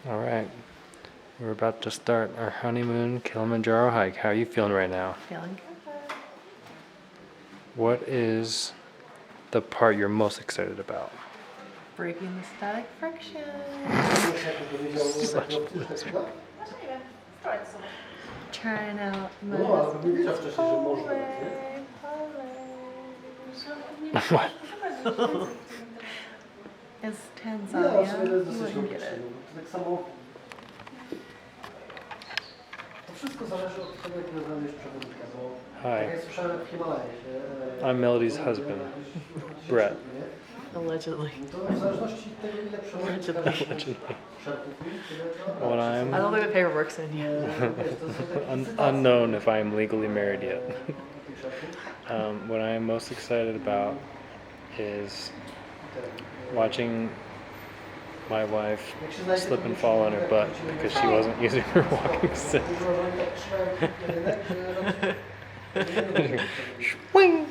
All right, we're about to start our honeymoon Kilimanjaro hike. How are you feeling right now? Feeling good. What is the part you're most excited about? Breaking the static friction. Trying out What? It's Tanzania. You wouldn't get it. Hi, I'm Melody's husband, Brett. Allegedly. Allegedly. When I'm I don't think the paperwork's in yet. unknown if I am legally married yet. What I am most excited about is watching my wife slip and fall on her butt because she wasn't using her walking stick. Swing!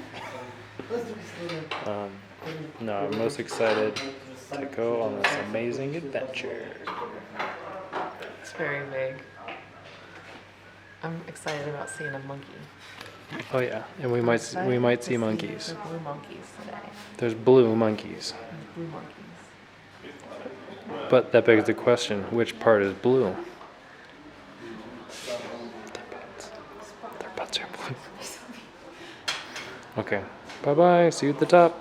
No, I'm most excited to go on this amazing adventure. It's very vague. I'm excited about seeing a monkey. Oh yeah, and we might see monkeys. The blue monkeys today. There's blue monkeys. There's blue monkeys. But that begs the question, which part is blue? Their butts are blue. Okay. Bye-bye. See you at the top.